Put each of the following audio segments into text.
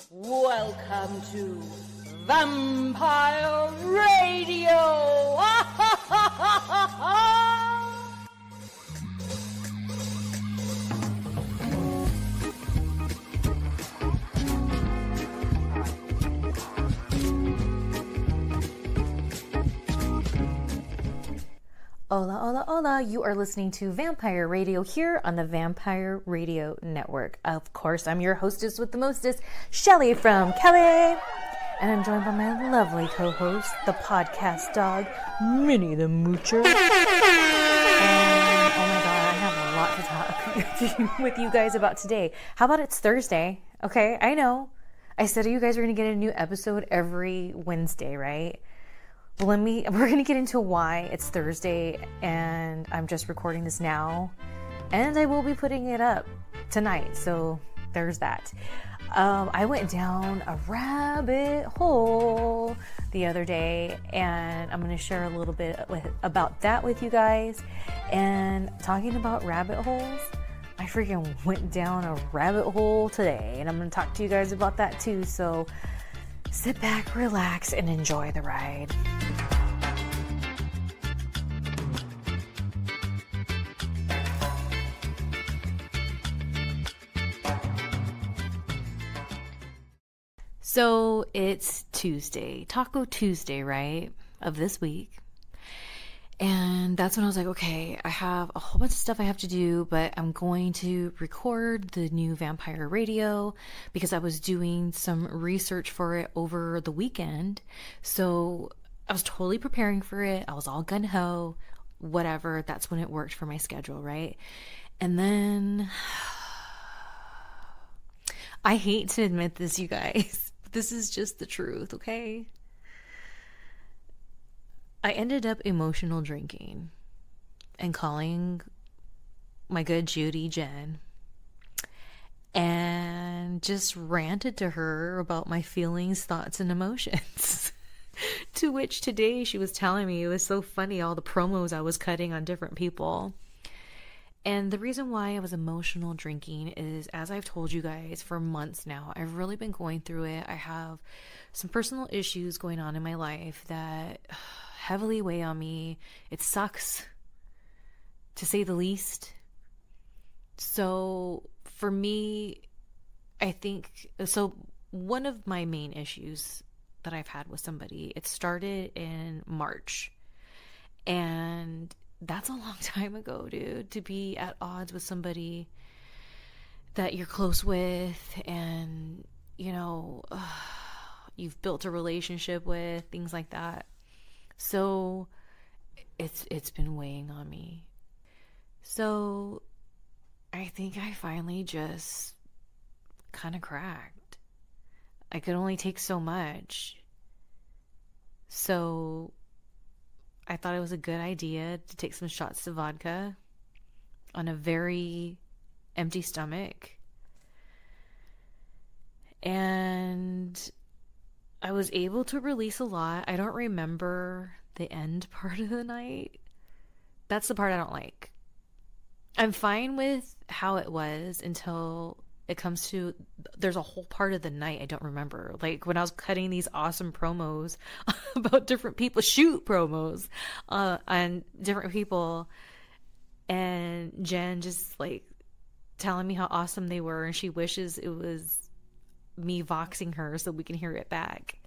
Welcome to Vampire Radio! Hola, hola, hola. You are listening to Vampire Radio here on the Vampire Radio Network. Of course, I'm your hostess with the mostest, Shelly from Kelly. And I'm joined by my lovely co-host, the podcast dog, Minnie the Moocher. And oh my god, I have a lot to talk with you guys about today. How about it's Thursday? Okay, I know. I said you guys are going to get a new episode every Wednesday, right? We're going to get into why it's Thursday and I'm just recording this now and I will be putting it up tonight. So there's that. I went down a rabbit hole the other day and I'm going to share a little bit about that with you guys. And talking about rabbit holes, I freaking went down a rabbit hole today and I'm going to talk to you guys about that too. So sit back, relax, and enjoy the ride. So it's Tuesday, Taco Tuesday, right, of this week. And that's when I was like, okay, I have a whole bunch of stuff I have to do, but I'm going to record the new Vampire Radio because I was doing some research for it over the weekend. So I was totally preparing for it. I was all gung-ho, whatever. That's when it worked for my schedule, right? And then I hate to admit this, you guys. This is just the truth, okay? I ended up emotional drinking and calling my good Judy Jen and just ranted to her about my feelings, thoughts, and emotions. To which today she was telling me it was so funny, all the promos I was cutting on different people. And the reason why I was emotional drinking is, as I've told you guys for months now, I've really been going through it. I have some personal issues going on in my life that heavily weigh on me. It sucks, to say the least. So for me, I think, so one of my main issues that I've had with somebody, it started in March. And that's a long time ago, dude, to be at odds with somebody that you're close with and, you know, you've built a relationship with, things like that. So it's been weighing on me. So I think I finally just kind of cracked. I could only take so much. So I thought it was a good idea to take some shots of vodka on a very empty stomach. And I was able to release a lot. I don't remember the end part of the night. That's the part I don't like. I'm fine with how it was until it comes to, there's a whole part of the night I don't remember. Like when I was cutting these awesome promos about different people, shoot promos on different people. And Jen just like telling me how awesome they were. And she wishes it was me voxing her so we can hear it back.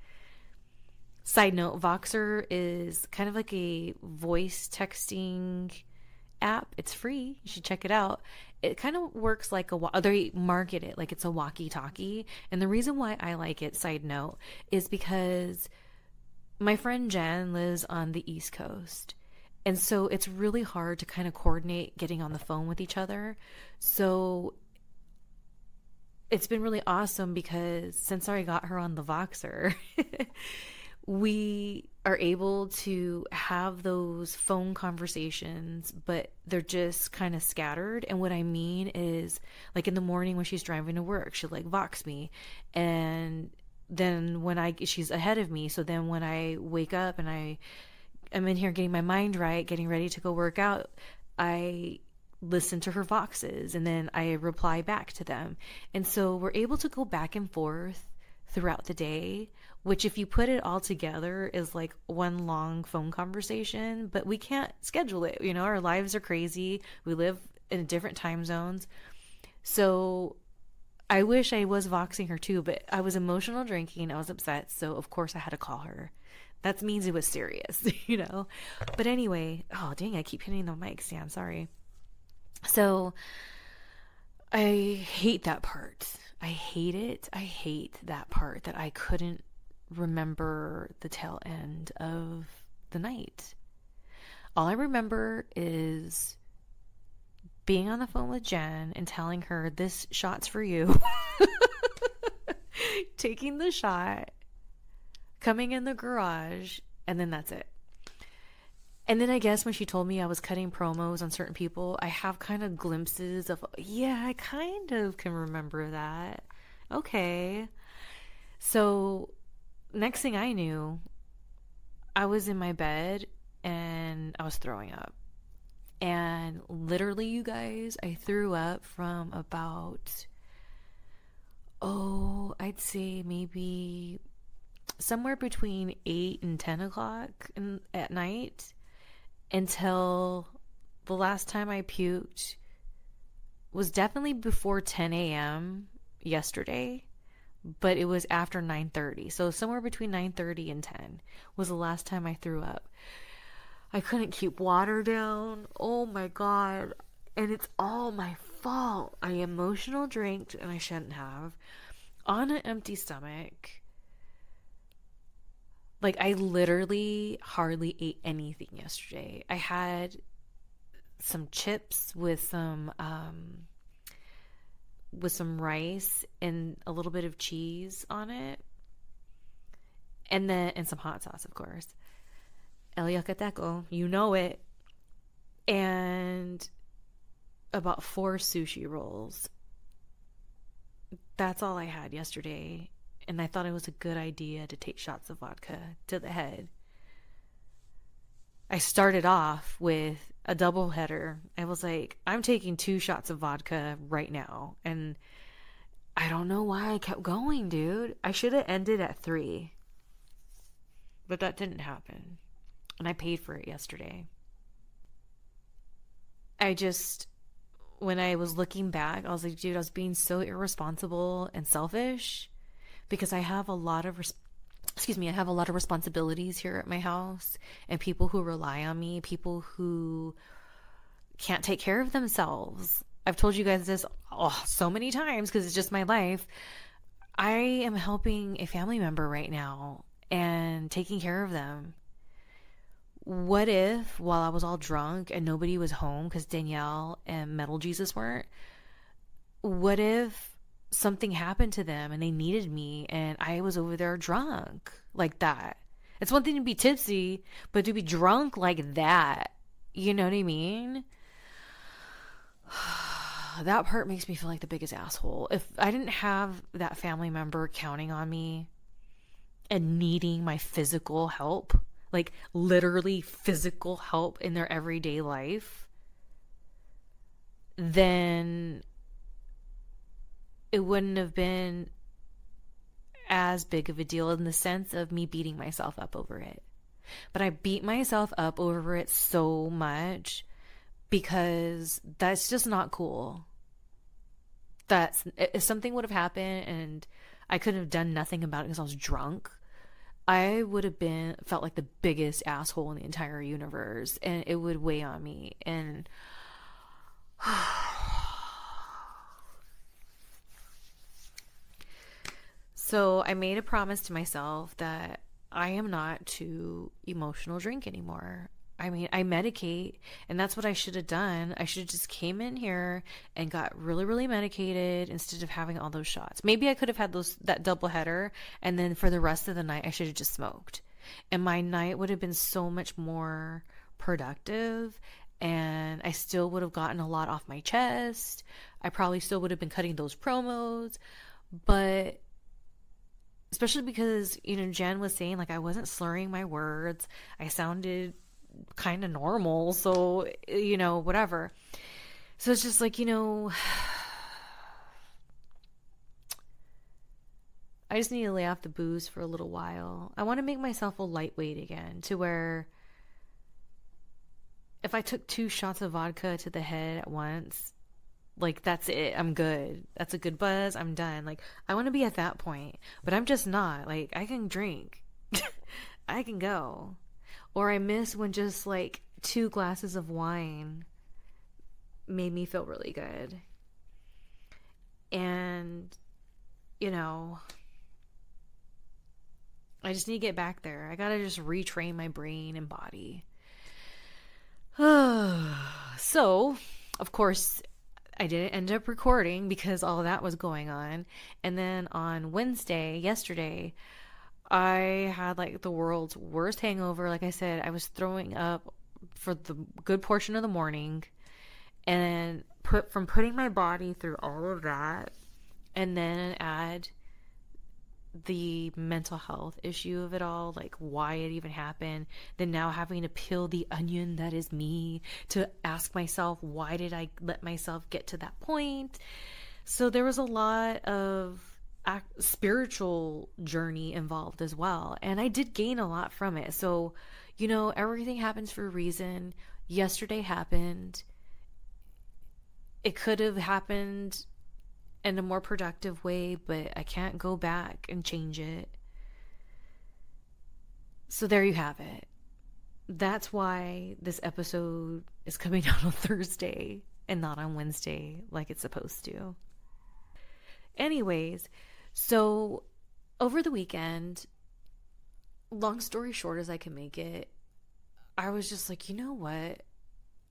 Side note, Voxer is kind of like a voice texting app. It's free. You should check it out. It kind of works like they market it like it's a walkie-talkie. And the reason why I like it, side note, is because my friend Jen lives on the East Coast. And so it's really hard to kind of coordinate getting on the phone with each other. So it's been really awesome because since I got her on the Voxer, we are able to have those phone conversations, but they're just kind of scattered. And what I mean is, like in the morning when she's driving to work, she'll like Vox me. And then she's ahead of me. So then when I wake up and I'm in here getting my mind right, getting ready to go work out, I listen to her Voxes and then I reply back to them. And so we're able to go back and forth throughout the day, which if you put it all together is like one long phone conversation, but we can't schedule it. You know, our lives are crazy. We live in different time zones. So I wish I was voxing her too, but I was emotional drinking. I was upset. So of course I had to call her. That means it was serious, you know? But anyway, oh dang, I keep hitting the mic stand. Sorry. So I hate that part. I hate it. I hate that part that I couldn't remember the tail end of the night. All I remember is being on the phone with Jen and telling her, this shot's for you. Taking the shot, coming in the garage, and then that's it. And then I guess when she told me I was cutting promos on certain people, I have kind of glimpses of, yeah, I kind of can remember that. Okay. So next thing I knew, I was in my bed and I was throwing up. And literally, you guys, I threw up from about, I'd say maybe somewhere between 8 and 10 o'clock at night until the last time I puked was definitely before 10 a.m. yesterday, but it was after 9:30. So somewhere between 9:30 and 10 was the last time I threw up. I couldn't keep water down. Oh my God. And it's all my fault. I emotional drinked and I shouldn't have. On an empty stomach. Like, I literally hardly ate anything yesterday. I had some chips with some rice and a little bit of cheese on it. And some hot sauce, of course. El Yucateco, you know it. And about 4 sushi rolls. That's all I had yesterday. And I thought it was a good idea to take shots of vodka to the head. I started off with a double header. I was like, I'm taking 2 shots of vodka right now. And I don't know why I kept going, dude. I should have ended at 3. But that didn't happen. And I paid for it yesterday. When I was looking back, I was like, dude, I was being so irresponsible and selfish because I have a lot of responsibilities here at my house and people who rely on me, people who can't take care of themselves. I've told you guys this so many times because it's just my life. I am helping a family member right now and taking care of them. What if, while I was all drunk and nobody was home because Danielle and Metal Jesus weren't, what if something happened to them and they needed me and I was over there drunk like that? It's one thing to be tipsy, but to be drunk like that, you know what I mean? That part makes me feel like the biggest asshole. If I didn't have that family member counting on me and needing my physical help, like literally physical help in their everyday life, then it wouldn't have been as big of a deal in the sense of me beating myself up over it. But I beat myself up over it so much because that's just not cool. If something would have happened and I could have done nothing about it because I was drunk, I would have felt like the biggest asshole in the entire universe, and it would weigh on me. And so I made a promise to myself that I am not to emotional drink anymore. I mean, I medicate, and that's what I should have done. I should have just came in here and got really, really medicated instead of having all those shots. Maybe I could have had that double header, and then for the rest of the night, I should have just smoked. And my night would have been so much more productive, and I still would have gotten a lot off my chest. I probably still would have been cutting those promos, but especially because, Jen was saying, like, I wasn't slurring my words. I sounded kind of normal, so whatever. So it's just like, I just need to lay off the booze for a little while. I want to make myself a lightweight again, to where if I took 2 shots of vodka to the head at once, like, that's it. I'm good. That's a good buzz. I'm done. Like, I want to be at that point, but I'm just not. Like, I can drink. I can go. Or I miss when just, like, 2 glasses of wine made me feel really good. And, you know, I just need to get back there. I gotta just retrain my brain and body. So, of course, I didn't end up recording because all of that was going on. And then on Wednesday, yesterday, I had like the world's worst hangover. Like I said, I was throwing up for the good portion of the morning. And from putting my body through all of that, and then add the mental health issue of it all, like why it even happened, then now having to peel the onion that is me, to ask myself, why did I let myself get to that point? So there was a lot of spiritual journey involved as well, and I did gain a lot from it. So, you know, everything happens for a reason. Yesterday happened. It could have happened in a more productive way, but I can't go back and change it. So there you have it. That's why this episode is coming out on Thursday and not on Wednesday like it's supposed to. Anyways, so over the weekend, long story short as I can make it, I was just like, you know what?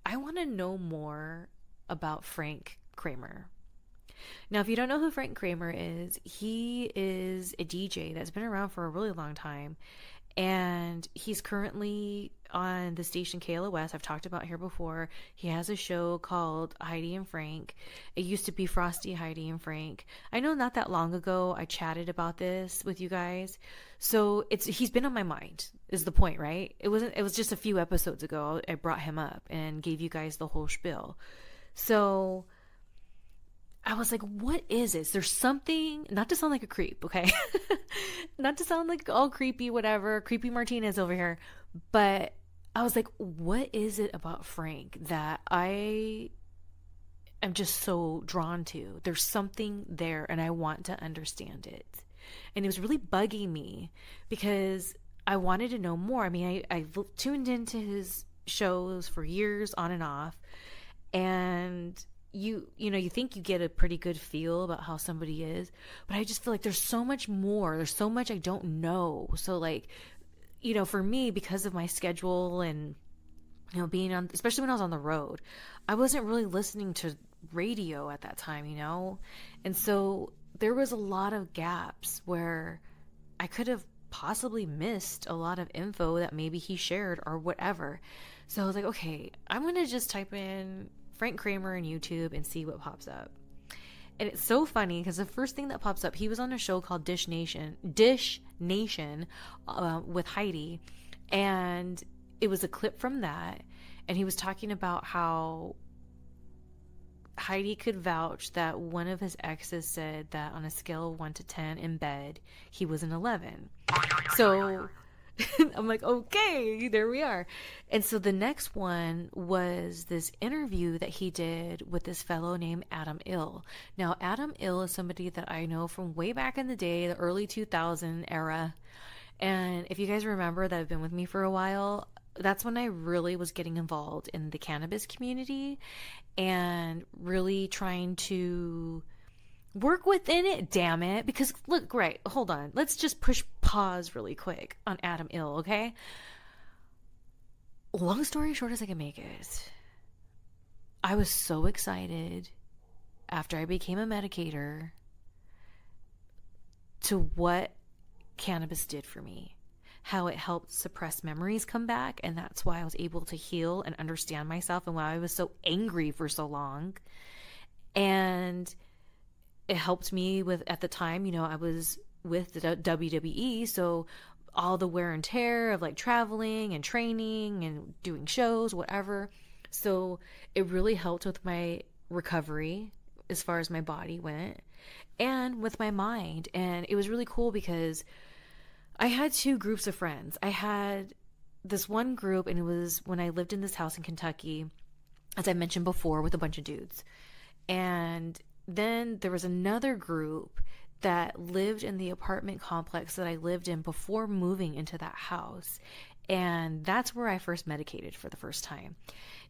I want to know more about Frank Kramer. Now, if you don't know who Frank Kramer is, he is a DJ that's been around for a really long time, and he's currently on the station KLOS. I've talked about here before. He has a show called Heidi and Frank. It used to be Frosty, Heidi, and Frank. I know not that long ago I chatted about this with you guys, so he's been on my mind is the point, right? It was just a few episodes ago I brought him up and gave you guys the whole spiel. So I was like, what is this? There's something, not to sound like a creep, okay? Not to sound like all creepy, whatever, creepy Martinez over here. But I was like, what is it about Frank that I am just so drawn to? There's something there and I want to understand it. And it was really bugging me because I wanted to know more. I mean, I tuned into his shows for years on and off. And you know, you think you get a pretty good feel about how somebody is, but I just feel like there's so much more. There's so much I don't know. So like, you know, for me, because of my schedule and, you know, being on, especially when I was on the road, I wasn't really listening to radio at that time, you know? And so there was a lot of gaps where I could have possibly missed a lot of info that maybe he shared or whatever. So I was like, okay, I'm going to just type in Frank Kramer on YouTube and see what pops up. And it's so funny because the first thing that pops up, he was on a show called Dish Nation with Heidi, and it was a clip from that, and he was talking about how Heidi could vouch that one of his exes said that on a scale of 1 to 10 in bed, he was an 11. So I'm like, okay, there we are. And so the next one was this interview that he did with this fellow named Adam Ill. Now, Adam Ill is somebody that I know from way back in the day, the early 2000 era. And if you guys remember that have been with me for a while, that's when I really was getting involved in the cannabis community and really trying to work within it, damn it. Because look, right, hold on. Let's just push pause really quick on Adam Ill, okay? Long story short as I can make it, I was so excited after I became a medicator to what cannabis did for me. How it helped suppress memories come back, and that's why I was able to heal and understand myself, and why I was so angry for so long. And it helped me with, at the time, you know, I was with the WWE, so all the wear and tear of like traveling and training and doing shows, whatever. So it really helped with my recovery as far as my body went. and with my mind. And it was really cool because I had two groups of friends. I had this one group, and it was when I lived in this house in Kentucky, as I mentioned before, with a bunch of dudes. And then there was another group that lived in the apartment complex that I lived in before moving into that house. And that's where I first medicated for the first time.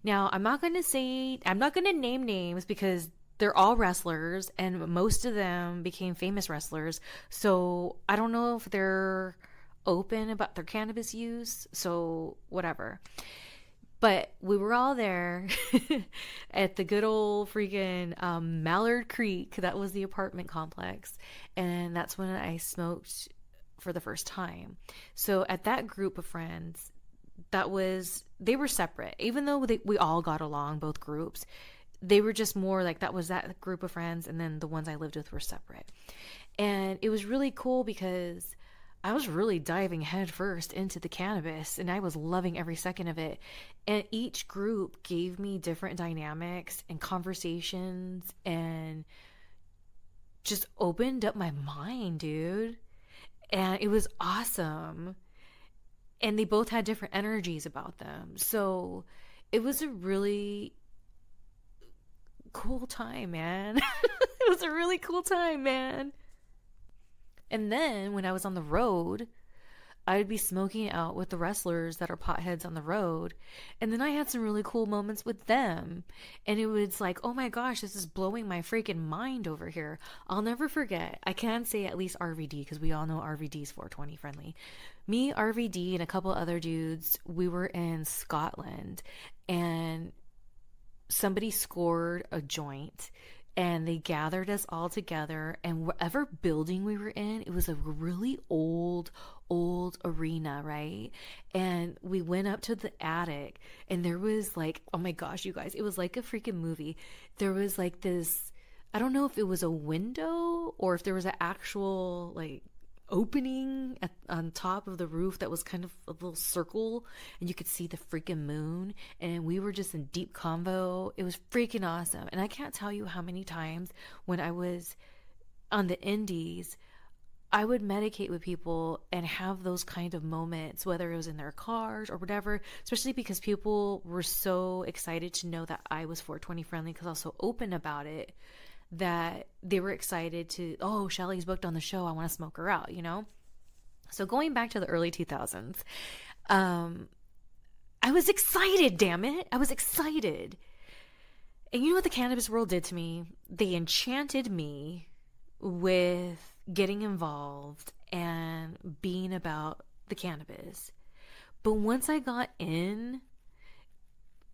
Now, I'm not going to name names because they're all wrestlers and most of them became famous wrestlers. So I don't know if they're open about their cannabis use. So whatever. But we were all there at the good old freaking Mallard Creek. That was the apartment complex. And that's when I smoked for the first time. So at that group of friends, they were separate. Even though we all got along, both groups, they were just more like that was that group of friends. And then the ones I lived with were separate. And it was really cool because I was really diving headfirst into the cannabis and I was loving every second of it. And each group gave me different dynamics and conversations and just opened up my mind, dude. And it was awesome. And they both had different energies about them. So it was a really cool time, man. It was a really cool time, man. And then when I was on the road, I'd be smoking out with the wrestlers that are potheads on the road. And then I had some really cool moments with them. And it was like, oh my gosh, this is blowing my freaking mind over here. I'll never forget. I can say at least RVD because we all know RVD's 420 friendly. Me, RVD, and a couple other dudes, we were in Scotland. And somebody scored a joint. And they gathered us all together, and whatever building we were in, it was a really old arena, right? And we went up to the attic, and there was like, oh my gosh, you guys, it was like a freaking movie. There was like this, I don't know if it was a window or if there was an actual like opening on top of the roof that was kind of a little circle and you could see the freaking moon, and we were just in deep convo. It was freaking awesome. And I can't tell you how many times when I was on the indies, I would medicate with people and have those kind of moments, whether it was in their cars or whatever, especially because people were so excited to know that I was 420 friendly because I was so open about it, that they were excited to, oh, Shelly's booked on the show, I want to smoke her out, you know? So going back to the early 2000s, I was excited, damn it. I was excited. And you know what the cannabis world did to me? They enchanted me with getting involved and being about the cannabis. But once I got in,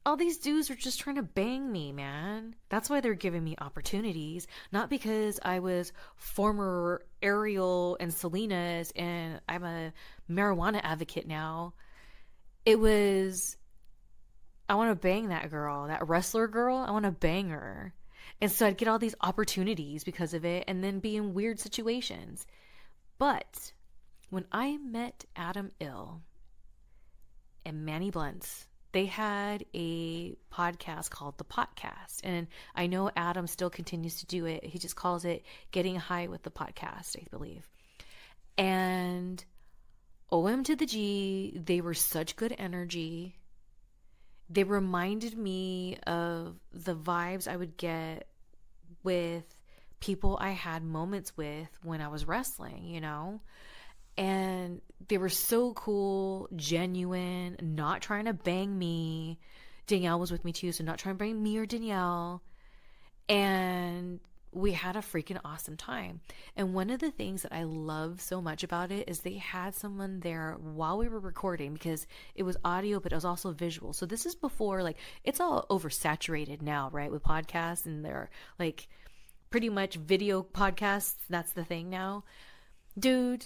all these dudes are just trying to bang me, man. That's why they're giving me opportunities. Not because I was former Ariel and Selena's and I'm a marijuana advocate now. It was, I want to bang that girl, that wrestler girl. I want to bang her. And so I'd get all these opportunities because of it and then be in weird situations. But when I met Adam Ill and Manny Blunts, they had a podcast called The Podcast. And I know Adam still continues to do it. He just calls it Getting High with the Podcast, I believe. And OM to the G, they were such good energy. They reminded me of the vibes I would get with people I had moments with when I was wrestling, you know? And they were so cool, genuine, not trying to bang me. Danielle was with me too, so not trying to bang me or Danielle. And we had a freaking awesome time. And one of the things that I love so much about it is they had someone there while we were recording, because it was audio, but it was also visual. So this is before, like, it's all oversaturated now, right, with podcasts, and they're like pretty much video podcasts. That's the thing now. Dude,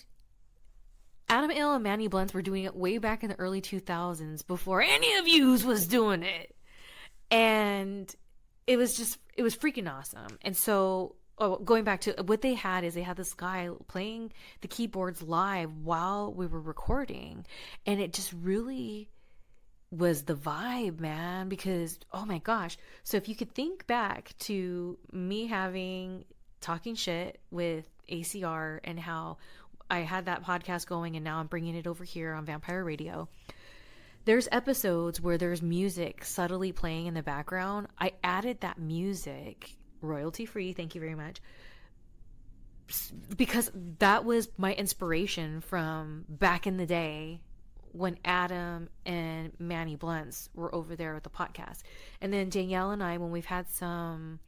Adam Ill and Manny Blunts were doing it way back in the early 2000s before any of yous was doing it. And it was freaking awesome. And so going back to what they had is they had this guy playing the keyboards live while we were recording. And it just really was the vibe, man, because, oh my gosh. So if you could think back to me having talking shit with ACR and how I had that podcast going and now I'm bringing it over here on Vampire Radio. There's episodes where there's music subtly playing in the background. I added that music, royalty free, thank you very much, because that was my inspiration from back in the day when Adam and Manny Blunts were over there at the podcast. And then Danielle and I, when we've had some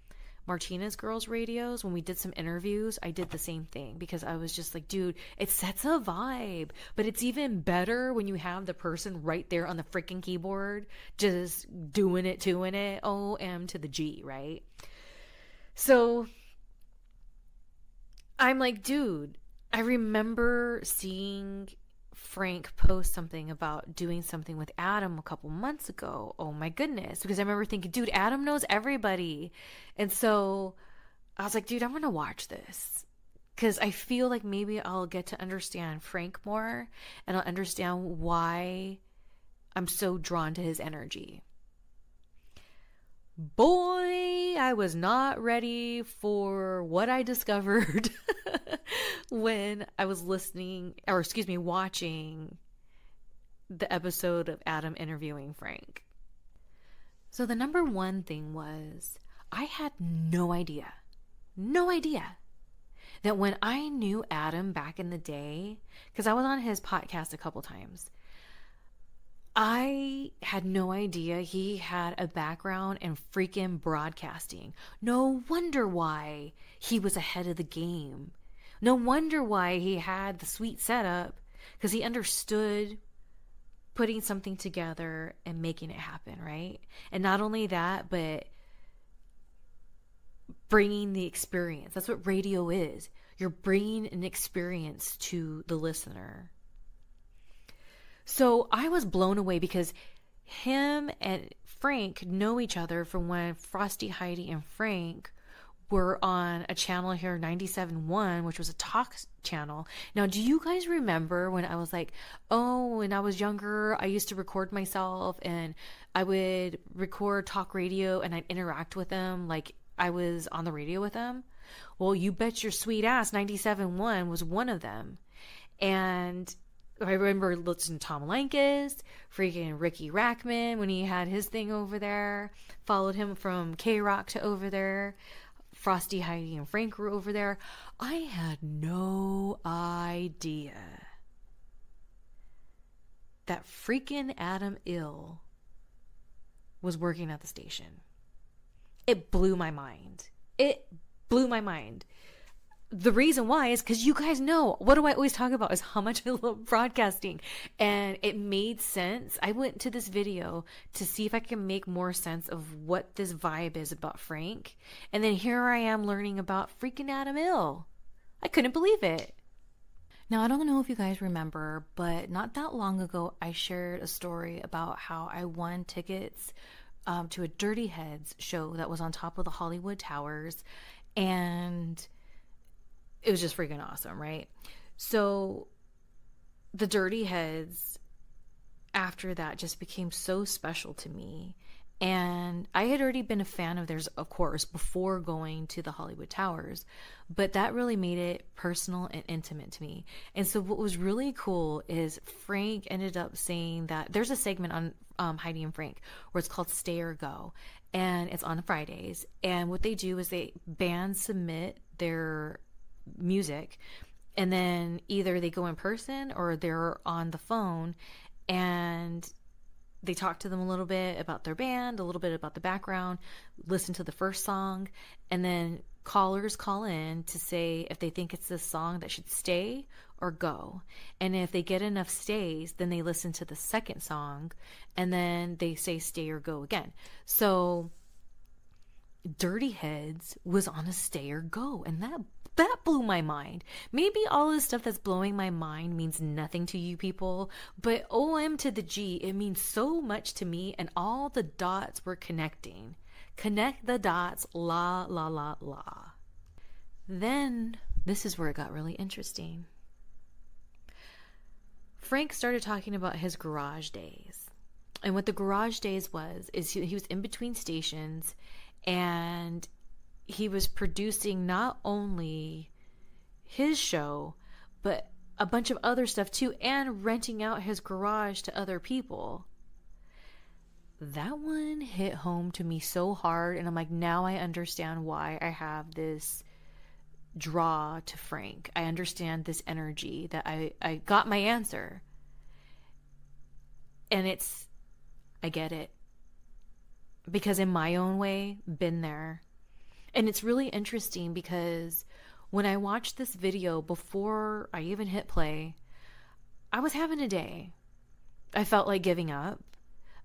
Martinez Girls radios, when we did some interviews, I did the same thing because I was just like, dude, it sets a vibe. But it's even better when you have the person right there on the freaking keyboard just doing it, OM to the G, right? So I'm like, dude, I remember seeing Frank post something about doing something with Adam a couple months ago. Oh my goodness. Because I remember thinking, dude, Adam knows everybody. And so I was like, dude, I'm going to watch this. Because I feel like maybe I'll get to understand Frank more. And I'll understand why I'm so drawn to his energy. Boy, I was not ready for what I discovered when I was watching the episode of Adam interviewing Frank. So the number one thing was, I had no idea that when I knew Adam back in the day, because I was on his podcast a couple times, I had no idea he had a background in freaking broadcasting. No wonder why he was ahead of the game. No wonder why he had the sweet setup, because he understood putting something together and making it happen, right? And not only that, but bringing the experience. That's what radio is. You're bringing an experience to the listener. So I was blown away because him and Frank know each other from when Frosty, Heidi, and Frank were on a channel here, 97.1, which was a talk channel. Now, do you guys remember when I was like, oh, when I was younger, I used to record myself and I would record talk radio and I'd interact with them like I was on the radio with them? Well, you bet your sweet ass 97.1 was one of them. And I remember listening to Tom Lankus, freaking Ricky Rackman when he had his thing over there, followed him from K-Rock to over there. Frosty, Heidi, and Frank were over there. I had no idea that freaking Adam Ill was working at the station. It blew my mind. The reason why is because you guys know, what do I always talk about is how much I love broadcasting. And it made sense. I went to this video to see if I can make more sense of what this vibe is about Frank. And then here I am learning about freaking Adam Ill. I couldn't believe it. Now, I don't know if you guys remember, but not that long ago, I shared a story about how I won tickets to a Dirty Heads show that was on top of the Hollywood Towers. And it was just freaking awesome, right? So the Dirty Heads after that just became so special to me. And I had already been a fan of theirs, of course, before going to the Hollywood Towers. But that really made it personal and intimate to me. And so what was really cool is Frank ended up saying that there's a segment on Heidi and Frank where it's called Stay or Go. And it's on Fridays. And what they do is bands submit their music, and then either they go in person or they're on the phone and they talk to them a little bit about their band, a little bit about the background, listen to the first song, and then callers call in to say if they think it's this song that should stay or go. And if they get enough stays, then they listen to the second song and then they say stay or go again. So Dirty Heads was on a stay or go, and that blew my mind. Maybe all this stuff that's blowing my mind means nothing to you people, but OM to the G, it means so much to me, and all the dots were connecting. Connect the dots, la, la, la, la. Then, this is where it got really interesting. Frank started talking about his garage days. And what the garage days is he was in between stations, and he was producing not only his show, but a bunch of other stuff too, and renting out his garage to other people. That one hit home to me so hard, and I'm like, now I understand why I have this draw to Frank. I understand this energy, that I got my answer. And I get it. Because in my own way, been there. And it's really interesting because when I watched this video before I even hit play, I was having a day. I felt like giving up.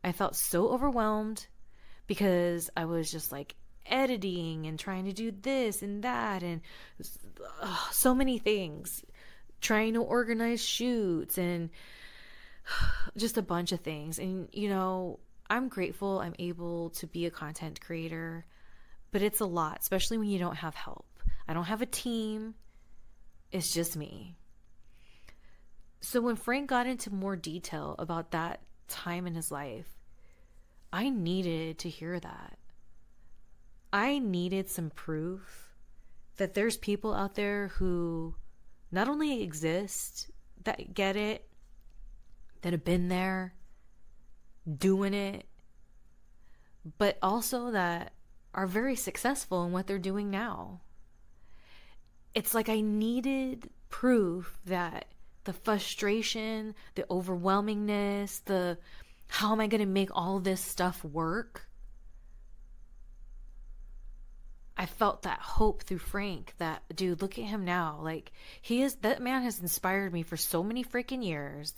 I felt so overwhelmed because I was just like editing and trying to do this and that and so many things. Trying to organize shoots and just a bunch of things. And, you know, I'm grateful I'm able to be a content creator, but it's a lot, especially when you don't have help. I don't have a team. It's just me. So when Frank got into more detail about that time in his life, I needed to hear that. I needed some proof that there's people out there who not only exist, that get it, that have been there, doing it, but also that are very successful in what they're doing now. It's like I needed proof that the frustration, the overwhelmingness, the how am I going to make all this stuff work? I felt that hope through Frank, that dude, look at him now. Like that man has inspired me for so many freaking years.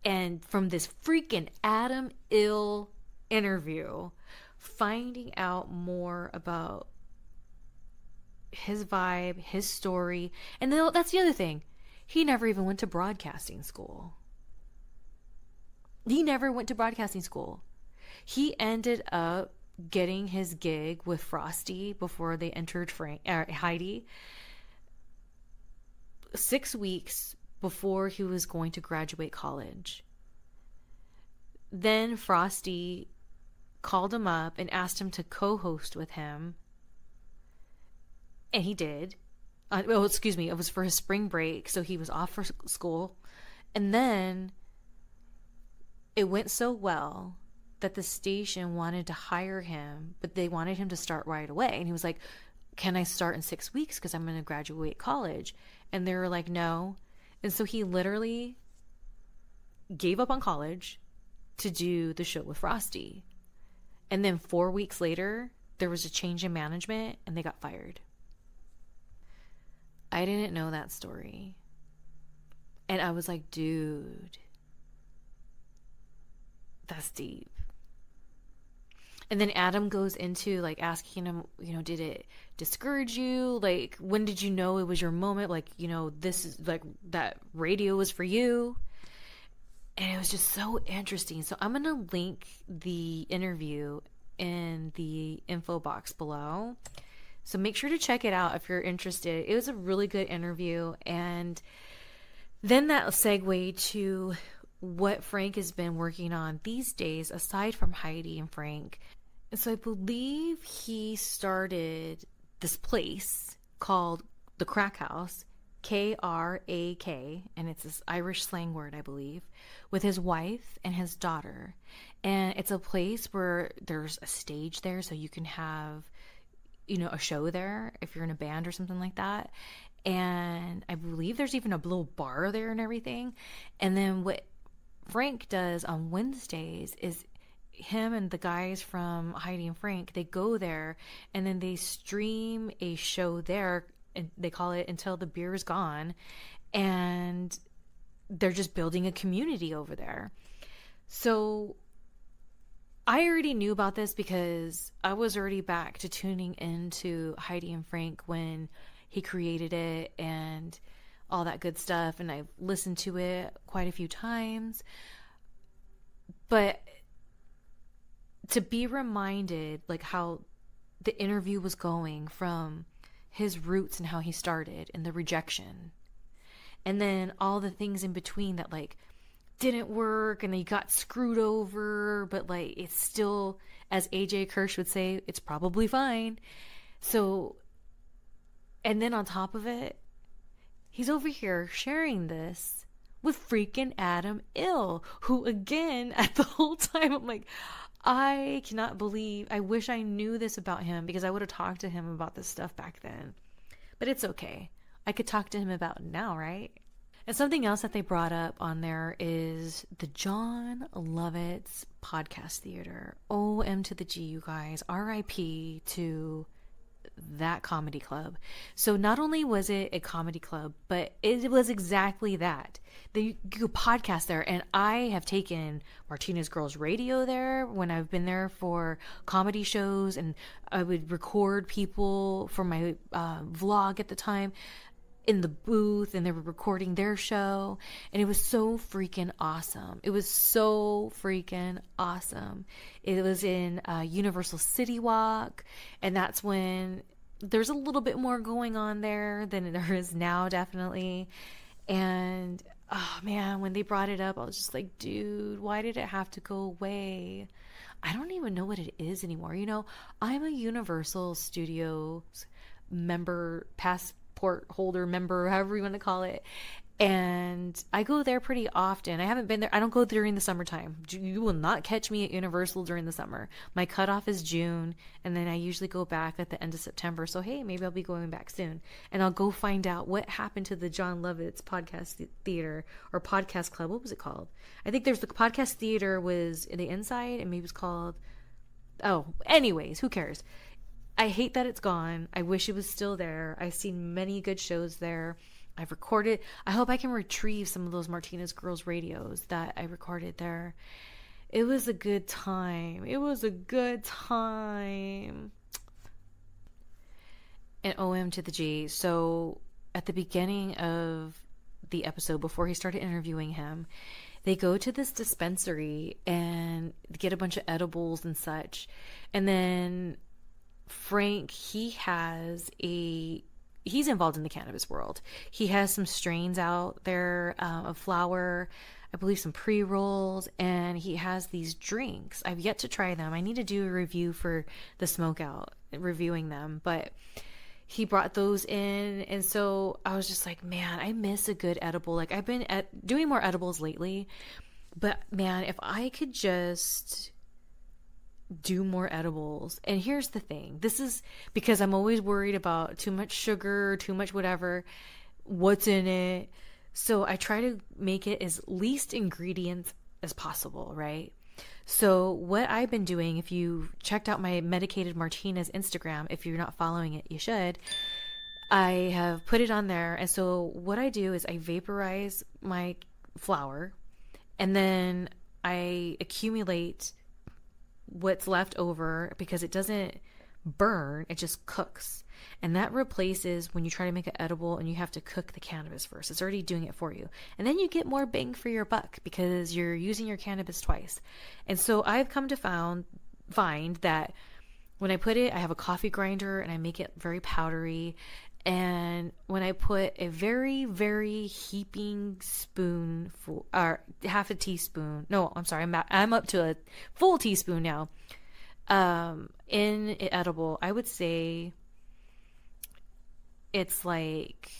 And from this freaking Adam Ill interview, finding out more about his vibe, his story. And then that's the other thing. He never even went to broadcasting school. He never went to broadcasting school. He ended up getting his gig with Frosty before they entered Heidi 6 weeks before he was going to graduate college. Then Frosty called him up and asked him to co-host with him. And he did. It was for his spring break, so he was off for school. And then it went so well that the station wanted to hire him, but they wanted him to start right away. And he was like, can I start in 6 weeks because I'm going to graduate college? And they were like, no. And so he literally gave up on college to do the show with Frosty. And then 4 weeks later, there was a change in management and they got fired. I didn't know that story. And I was like, dude, that's deep. And then Adam goes into like asking him, you know, did it discourage you? Like, when did you know it was your moment? Like, you know, this is like that radio was for you. And it was just so interesting. So I'm going to link the interview in the info box below. So make sure to check it out if you're interested. It was a really good interview. And then that segued to what Frank has been working on these days, aside from Heidi and Frank. And so I believe he started this place called the Crack House, K-R-A-K, and it's this Irish slang word, I believe, with his wife and his daughter. And it's a place where there's a stage there, so you can have, you know, a show there if you're in a band or something like that. And I believe there's even a little bar there and everything. And then what Frank does on Wednesdays is him and the guys from Heidi and Frank, they go there and then they stream a show there, and they call it Until the Beer is Gone, and they're just building a community over there. So I already knew about this because I was already back to tuning into Heidi and Frank when he created it and all that good stuff, and I've listened to it quite a few times. But to be reminded like how the interview was going from his roots and how he started and the rejection, and then all the things in between that like didn't work and he got screwed over, but like it's still, as AJ Kirsch would say, it's probably fine. So, and then on top of it, he's over here sharing this with freaking Adam Ill, who again, at the whole time, I'm like, I cannot believe, I wish I knew this about him because I would have talked to him about this stuff back then. But it's okay. I could talk to him about it now, right? And something else that they brought up on there is the Jon Lovitz podcast theater. OM to the G, you guys. RIP to that comedy club. So not only was it a comedy club, but it was exactly that. You could podcast there, and I have taken Martinez Girls Radio there when I've been there for comedy shows, and I would record people for my vlog at the time in the booth, and they were recording their show, and it was so freaking awesome. It was so freaking awesome. It was in Universal City Walk, and that's when there's a little bit more going on there than there is now, definitely. And oh man, when they brought it up, I was just like, dude, why did it have to go away? I don't even know what it is anymore. You know, I'm a Universal Studios member, passport holder member, however you want to call it. And I go there pretty often. I haven't been there. I don't go during the summertime. You will not catch me at Universal during the summer. My cutoff is June, and then I usually go back at the end of September. So, hey, maybe I'll be going back soon. And I'll go find out what happened to the Jon Lovitz podcast theater or podcast club. What was it called? I think there's the podcast theater was in the inside, and maybe it was called, oh, anyways, who cares? I hate that it's gone. I wish it was still there. I've seen many good shows there. I've recorded. I hope I can retrieve some of those Martinez Girls radios that I recorded there. It was a good time. It was a good time. And OM to the G. So at the beginning of the episode, before he started interviewing him, they go to this dispensary and get a bunch of edibles and such. And then Frank, he's involved in the cannabis world. He has some strains out there of flower, I believe some pre-rolls, and he has these drinks. I've yet to try them. I need to do a review for the Smoke Out, reviewing them, but he brought those in, and so I was just like, man, I miss a good edible. Like, I've been doing more edibles lately, but man, if I could just do more edibles. And here's the thing, this is because I'm always worried about too much sugar, too much whatever, what's in it. So I try to make it as least ingredients as possible, right? So what I've been doing, if you checked out my Medicated Martinez Instagram, if you're not following it, you should. I have put it on there. And so what I do is I vaporize my flower, and then I accumulate what's left over, because it doesn't burn, it just cooks. And that replaces when you try to make an edible and you have to cook the cannabis first. It's already doing it for you. And then you get more bang for your buck because you're using your cannabis twice. And so I've come to find that when I put it, I have a coffee grinder and I make it very powdery. And when I put a very, very heaping spoonful, or half a teaspoon, no, I'm sorry, I'm up to a full teaspoon now, in an edible, I would say it's like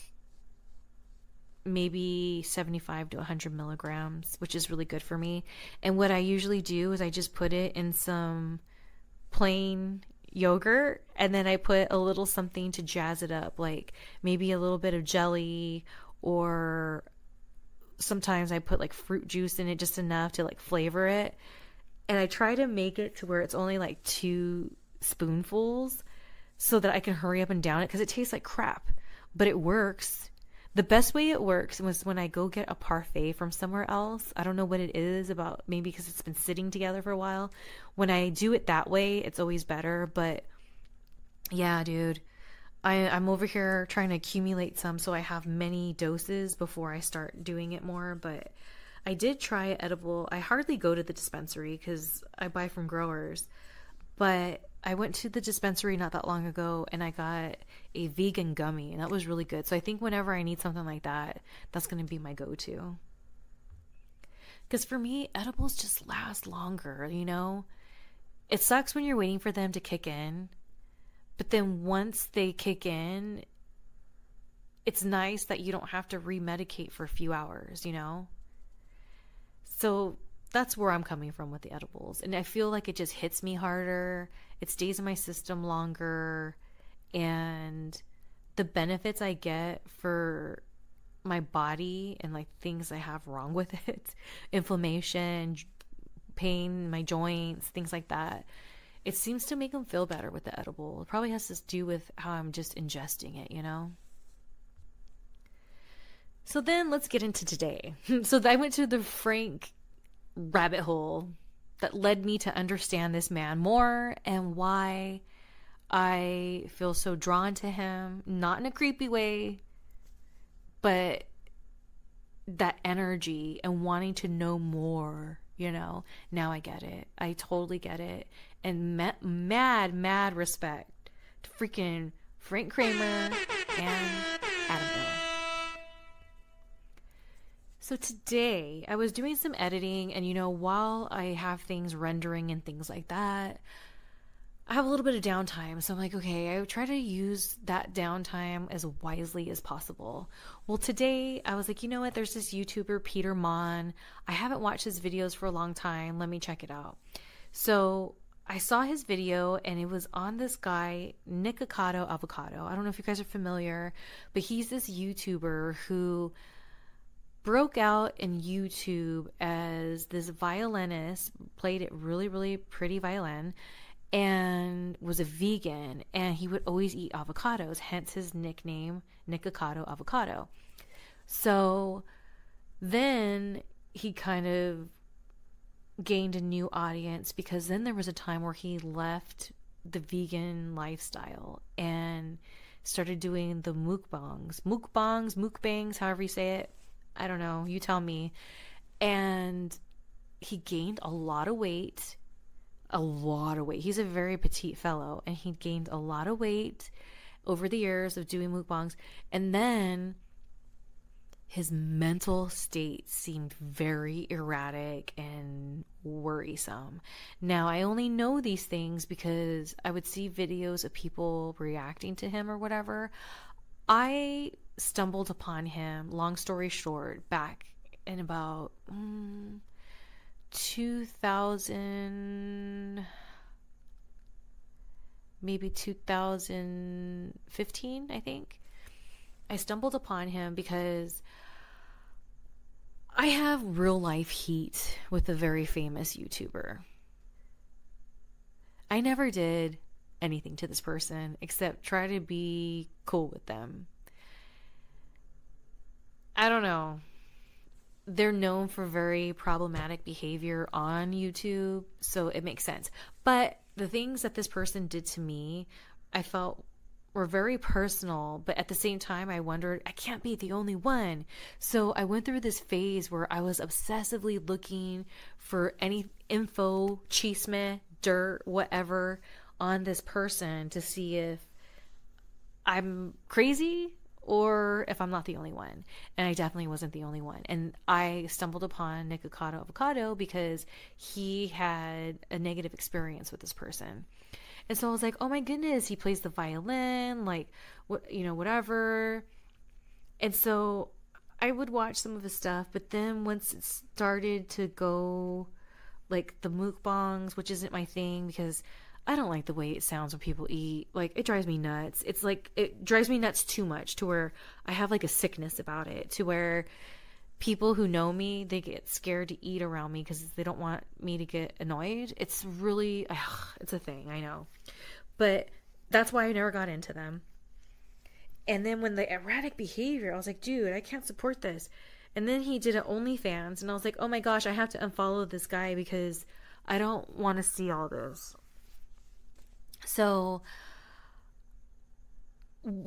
maybe 75 to 100 milligrams, which is really good for me. And what I usually do is I just put it in some plain yogurt, and then I put a little something to jazz it up, like maybe a little bit of jelly, or sometimes I put like fruit juice in it, just enough to like flavor it. And I try to make it to where it's only like 2 spoonfuls so that I can hurry up and down it, because it tastes like crap, but it works. The best way it works was when I go get a parfait from somewhere else. I don't know what it is about, maybe because it's been sitting together for a while. When I do it that way, it's always better. But yeah, dude, I'm over here trying to accumulate some so I have many doses before I start doing it more. But I did try edible. I hardly go to the dispensary because I buy from growers. But I went to the dispensary not that long ago and I got a vegan gummy, and that was really good. So I think whenever I need something like that, that's going to be my go-to. Because for me, edibles just last longer, you know? It sucks when you're waiting for them to kick in, But then once they kick in, it's nice that you don't have to remedicate for a few hours, you know? So that's where I'm coming from with the edibles. And I feel like it just hits me harder. It stays in my system longer. And the benefits I get for my body and like things I have wrong with it, inflammation, pain, my joints, things like that, it seems to make them feel better with the edible. It probably has to do with how I'm just ingesting it, you know? So then let's get into today. So I went to the Frank rabbit hole that led me to understand this man more and why I feel so drawn to him, not in a creepy way, but that energy and wanting to know more, you know. Now I get it. I totally get it. And mad respect to freaking Frank Kramer and Adam Bill. So today I was doing some editing, and you know, while I have things rendering and things like that, I have a little bit of downtime. So I'm like, okay, I try to use that downtime as wisely as possible. Well, today I was like, you know what? There's this YouTuber, Peter Monn. I haven't watched his videos for a long time. Let me check it out. So I saw his video, and it was on this guy, Nikocado Avocado. I don't know if you guys are familiar, but he's this YouTuber who broke out in YouTube as this violinist, played it really, really pretty violin, and was a vegan, and he would always eat avocados, hence his nickname, Nikocado Avocado. So then he kind of gained a new audience, because then there was a time where he left the vegan lifestyle and started doing the mukbangs, however you say it. I don't know, you tell me. And he gained a lot of weight. He's a very petite fellow, and he gained a lot of weight over the years of doing mukbangs. And then his mental state seemed very erratic and worrisome. Now, I only know these things because I would see videos of people reacting to him or whatever. I stumbled upon him, long story short, back in about 2015, I think. I stumbled upon him because I have real life heat with a very famous YouTuber. I never did anything to this person except try to be cool with them. I don't know. They're known for very problematic behavior on YouTube, so it makes sense. But the things that this person did to me, I felt were very personal, but at the same time, I wondered, I can't be the only one. So I went through this phase where I was obsessively looking for any info, chisme, dirt, whatever, on this person to see if I'm crazy or if I'm not the only one. And I definitely wasn't the only one. And I stumbled upon Nikocado Avocado because he had a negative experience with this person. And so I was like, oh my goodness, he plays the violin, like, what, you know, whatever. And so I would watch some of his stuff, but then once it started to go like the mukbangs, which isn't my thing because I don't like the way it sounds when people eat. Like, it drives me nuts. It's like, it drives me nuts too much to where I have like a sickness about it, to where people who know me, they get scared to eat around me because they don't want me to get annoyed. It's really, it's a thing, I know. But that's why I never got into them. And then when the erratic behavior, I was like, dude, I can't support this. And then he did an OnlyFans, and I was like, oh my gosh, I have to unfollow this guy because I don't want to see all this. So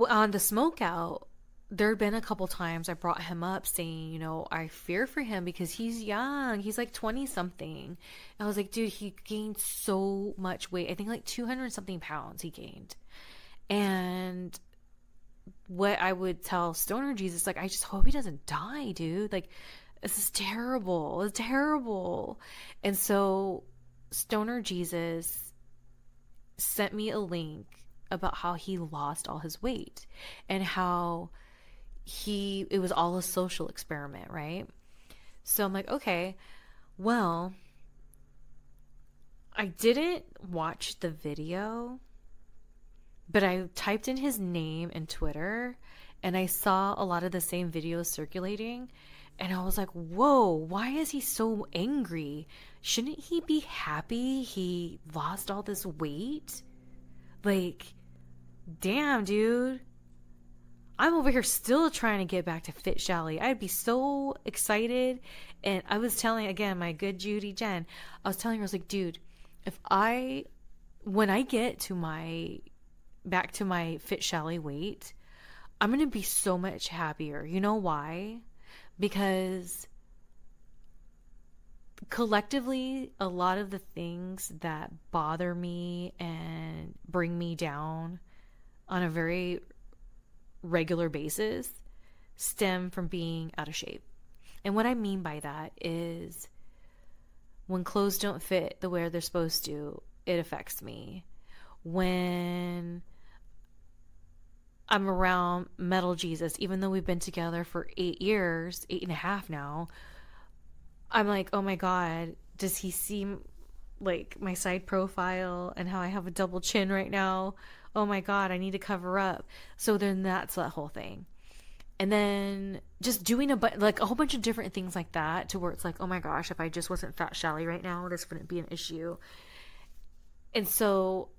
on the smoke out, there had been a couple times I brought him up saying, you know, I fear for him because he's young. He's like 20 something. I was like, dude, he gained so much weight. I think like 200 something pounds he gained. And what I would tell Stoner Jesus, like, I just hope he doesn't die, dude. Like, this is terrible. It's terrible. And so Stoner Jesus sent me a link about how he lost all his weight and how it was all a social experiment, right? So I'm like, okay, well, I didn't watch the video, but I typed in his name in Twitter and I saw a lot of the same videos circulating. And I was like, whoa, why is he so angry? Shouldn't he be happy he lost all this weight? Like, damn, dude. I'm over here still trying to get back to Fit Shally. I'd be so excited. And I was telling, again, my good Judy Jen, I was telling her, I was like, dude, when I get to back to my Fit Shally weight, I'm going to be so much happier. You know why? Because collectively, a lot of the things that bother me and bring me down on a very regular basis stem from being out of shape. And what I mean by that is when clothes don't fit the way they're supposed to, it affects me. When I'm around Metal Jesus, even though we've been together for 8 years, 8.5 now, I'm like, oh my God, does he see like my side profile and how I have a double chin right now? Oh my God, I need to cover up. So then that's that whole thing. And then just doing like a whole bunch of different things like that to where it's like, oh my gosh, if I just wasn't Fat Shally right now, this wouldn't be an issue. And so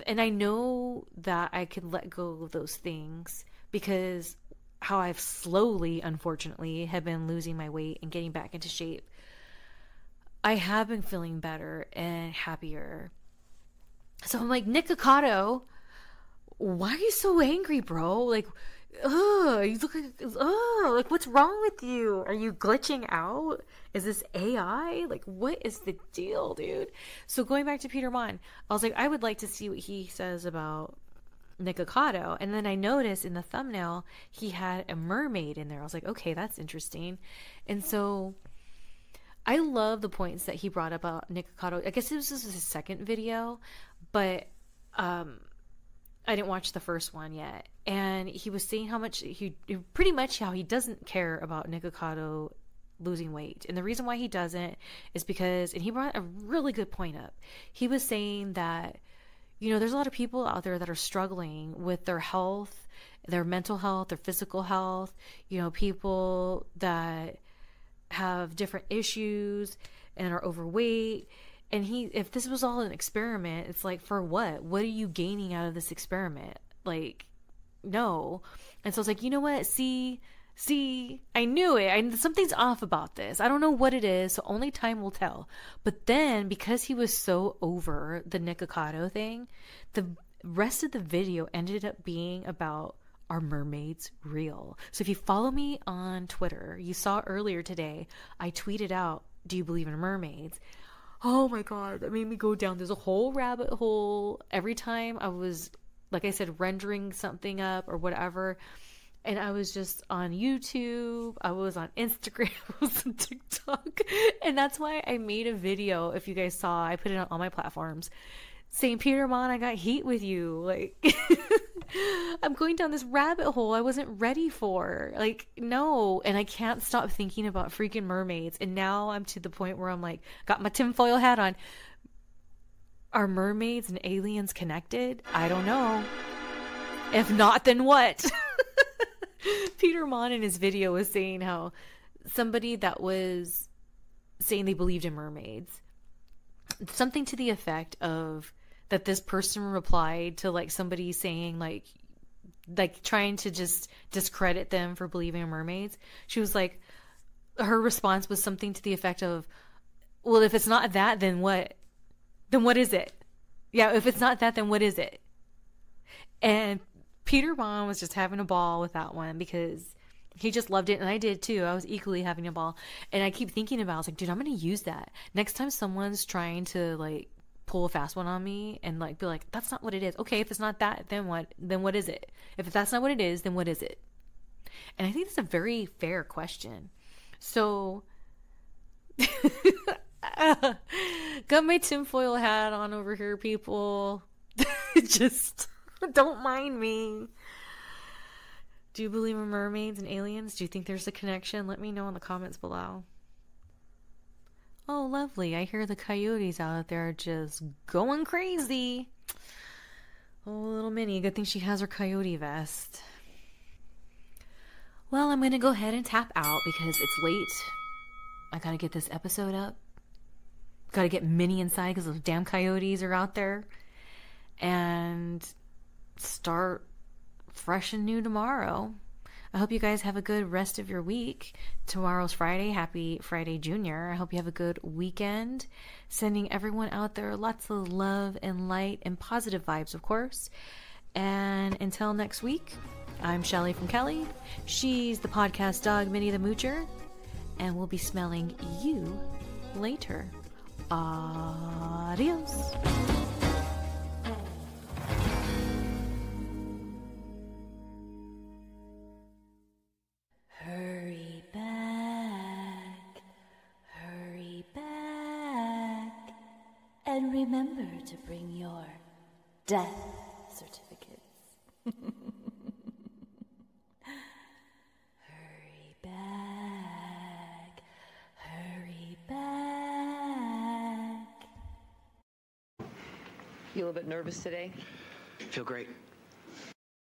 and I know that I could let go of those things because how I've slowly, unfortunately, have been losing my weight and getting back into shape. I have been feeling better and happier. So I'm like, Nikocado, why are you so angry, bro? Like, you look like, what's wrong with you? Are you glitching out? Is this AI? Like, what is the deal, dude? So going back to Peter Monn, I was like, I would like to see what he says about Nikocado. And then I noticed in the thumbnail, he had a mermaid in there. I was like, okay, that's interesting. And so I love the points that he brought up about Nikocado. I guess this was his second video, but I didn't watch the first one yet. And he was saying how he doesn't care about Nikocado losing weight. And the reason why he doesn't is because, and he brought a really good point up. He was saying that, there's a lot of people out there that are struggling with their health, their mental health, their physical health, people that have different issues and are overweight. And if this was all an experiment, it's like, for what? What are you gaining out of this experiment? Like, no. And so I was like, you know what? See, I knew it. Something's off about this. I don't know what it is, so only time will tell. But then, because he was so over the Nikocado thing, the rest of the video ended up being about, are mermaids real? So if you follow me on Twitter, you saw earlier today, I tweeted out, do you believe in mermaids? Oh my God, that made me go down this whole rabbit hole. Every time I was, like I said, rendering something up or whatever, and I was just on YouTube, I was on Instagram, I was on TikTok, and that's why I made a video. If you guys saw, I put it on all my platforms, saying, Peter Monn, I got heat with you. Like, I'm going down this rabbit hole I wasn't ready for. Like, no. And I can't stop thinking about freaking mermaids. And now I'm to the point where I'm like, got my tinfoil hat on. Are mermaids and aliens connected? I don't know. If not, then what? Peter Monn in his video was saying how somebody that was saying they believed in mermaids, something to the effect of that this person replied to like somebody saying like trying to just discredit them for believing in mermaids. She was like, her response was something to the effect of, well, if it's not that, then what? Then what is it? Yeah, if it's not that, then what is it? And Peter Monn was just having a ball with that one because he just loved it, and I did too. I was equally having a ball, and I keep thinking about it. I was like, dude, I'm gonna use that next time someone's trying to like pull a fast one on me and like be like, that's not what it is. Okay, if it's not that, then what? Then what is it? If that's not what it is, then what is it? And I think that's a very fair question. So got my tinfoil hat on over here, people. Just don't mind me. Do you believe in mermaids and aliens? Do you think there's a connection? Let me know in the comments below. Oh, lovely. I hear the coyotes out there are just going crazy. Oh, little Minnie. Good thing she has her coyote vest. Well, I'm going to go ahead and tap out because it's late. I got to get this episode up. Got to get Minnie inside because those damn coyotes are out there. And start fresh and new tomorrow. I hope you guys have a good rest of your week. Tomorrow's Friday. Happy Friday, Junior. I hope you have a good weekend. Sending everyone out there lots of love and light and positive vibes, of course. And until next week, I'm Shelly from Kelly. She's the podcast dog, Minnie the Moocher. And we'll be smelling you later. Adios. Hurry back, and remember to bring your death certificates. Hurry back. You a little bit nervous today? Feel great.